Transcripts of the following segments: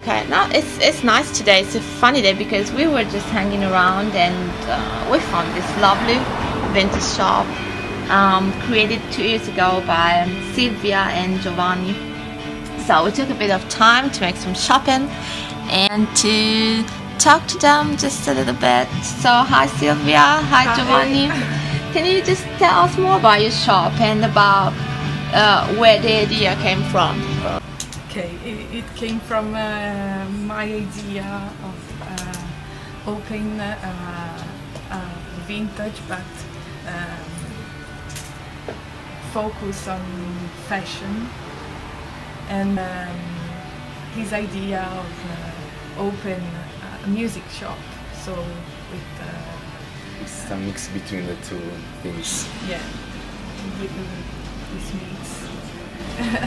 Okay, now it's nice today. It's a funny day because we were just hanging around and we found this lovely vintage shop created 2 years ago by Silvia and Giovanni. So we took a bit of time to make some shopping and to talk to them just a little bit. So hi Silvia, hi Giovanni. Can you just tell us more about your shop and about where the idea came from? Okay, it came from my idea of opening vintage but focus on fashion, and his idea of open a music shop, so with it's a mix between the two things. Yeah, this mix.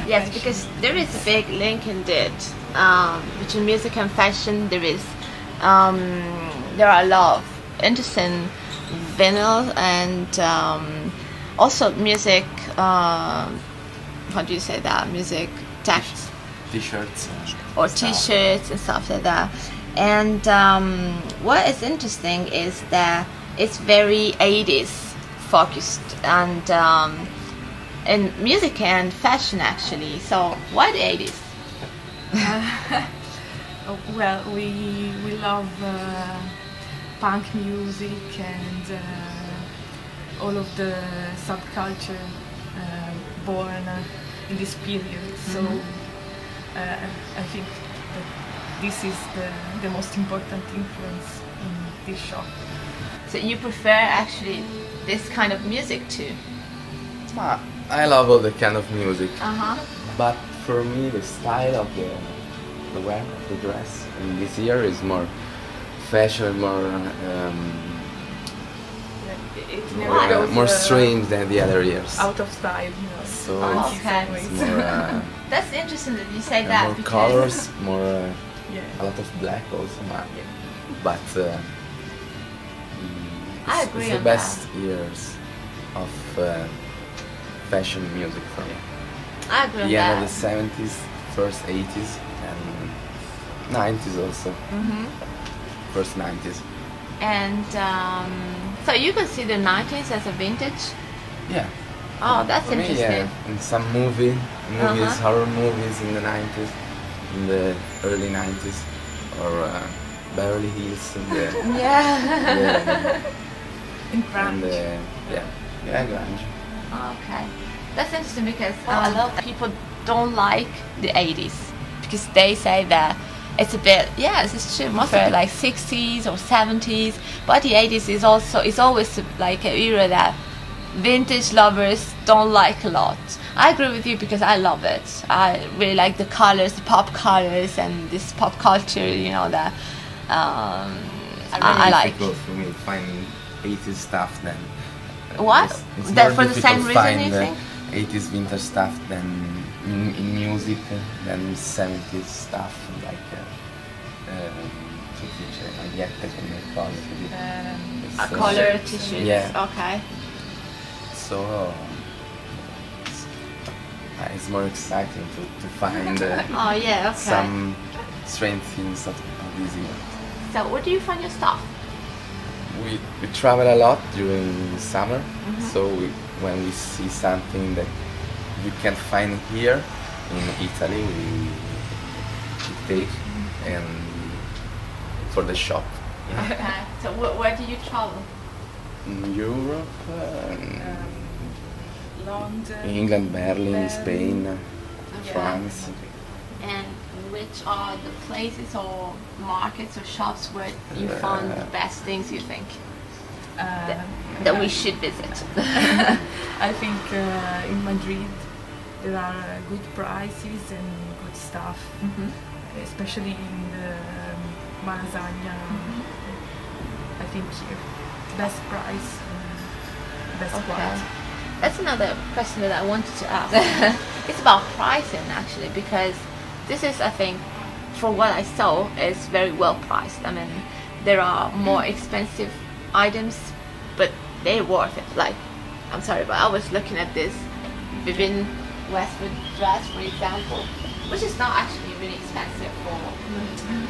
Yes, because there is a big link in it between music and fashion. There are a lot of interesting vinyl and also music. How do you say that? Music text, T-shirts or T-shirts and stuff like that. And what is interesting is that it's very 80s focused and music and fashion actually. So why the 80s? Well, we love punk music and all of the subculture born in this period. So I think that this is the most important influence in this shop. So you prefer actually this kind of music too? I love all the kind of music, Uh-huh. but for me the style of the wear, the dress in this year is more fashion, It never goes more strange than the other years. out of style, you know. So Okay. it's more, That's interesting that you say that. more because colors, more Yeah. a lot of black also, but I agree it's the on best years of fashion music for me. I agree on The end that. of the 70s, first 80s, and 90s also. First 90s. And so you consider 90s as a vintage? Yeah. Oh, that's For me, interesting. yeah. In some movies, horror movies in the 90s, in the early 90s, or Beverly Hills in the, Yeah. In and grunge. yeah, grunge. Okay, that's interesting because a lot of people don't like the 80s because they say that it's a bit, yes, it's true, most of it like 60s or 70s, but the 80s is always like an era that vintage lovers don't like a lot. I agree with you because I love it. I really like the colors, the pop colors, and this pop culture, you know, that I like. Difficult for me finding 80s stuff then. What? It's That more for the same difficult reason you find, think? 80s vintage stuff than in music than 70s stuff like A color t-shirts. Yeah. Okay. So it's more exciting to find Oh yeah. Okay. some strange things of this year. So where do you find your stuff? We travel a lot during summer, so when we see something that we can't find here in Italy, we take and for the shop. Okay. So where do you travel? In Europe, London, England, Berlin, Spain, Yeah. France. And which are the places or markets or shops where you found the best things you think that we should visit? I think in Madrid there are good prices and good stuff, especially in the Malasagna. I think here, best price, best quality. That's another question that I wanted to ask. It's about pricing actually, because this is, I think, for what I saw, is very well priced. I mean, there are more expensive items, but they're worth it. Like, I'm sorry, but I was looking at this Vivienne Westwood dress, for example, which is not actually really expensive for.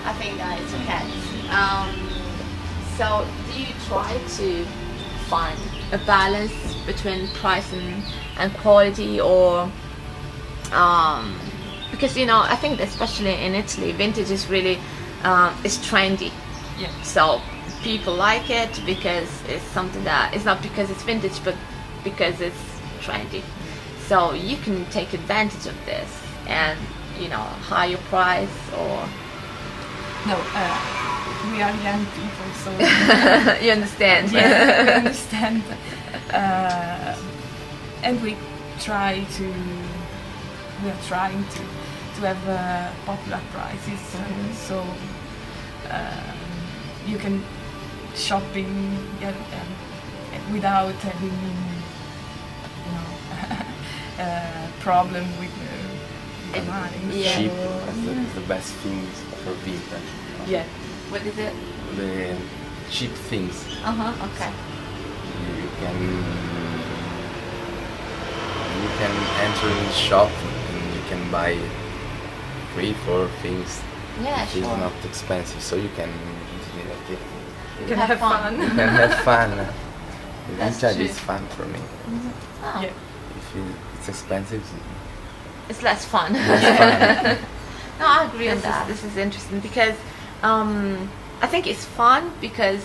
I think that it's okay. So do you try to find a balance between price and quality, or because I think that especially in Italy, vintage is really is trendy. Yeah. So people like it because it's something that it's not because it's vintage, but because it's trendy. So you can take advantage of this and higher price or. No, we are young people, so You understand? yeah, we understand, and we are trying to have popular prices, so you can shopping without having problem with the money. Yeah. Cheap is the best things for vintage. Yeah. What is it? The cheap things. Okay. You can enter in the shop and you can buy 3-4 things. Yeah, It's sure. not expensive, so you can You can have fun. you can have fun. That's Vintage true. is fun for me. Oh, Yeah. If it's expensive, it's less fun. it's fun. No, I agree on that. This is interesting because I think it's fun because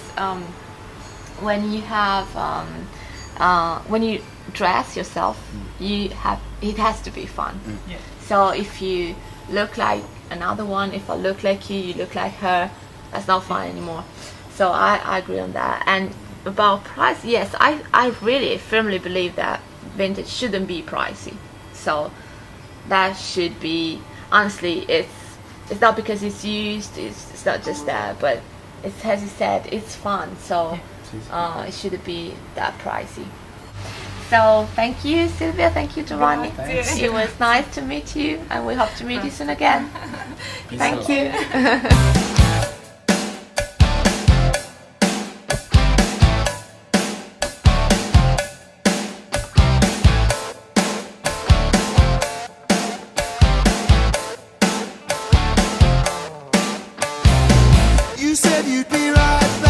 when you have when you dress yourself, it has to be fun. Yeah. So if you look like another one, if I look like you look like her, that's not fun anymore. So I agree on that. And about price, yes, I really firmly believe that vintage shouldn't be pricey. So that should be, honestly, it's not because it's used, it's not just that, but it's, as you said, it's fun. So it shouldn't be that pricey. So thank you, Silvia. Thank you, Giovanni. Thanks. It was nice to meet you, and we hope to meet you soon again. Peace Thank out. you. You said you'd be right back.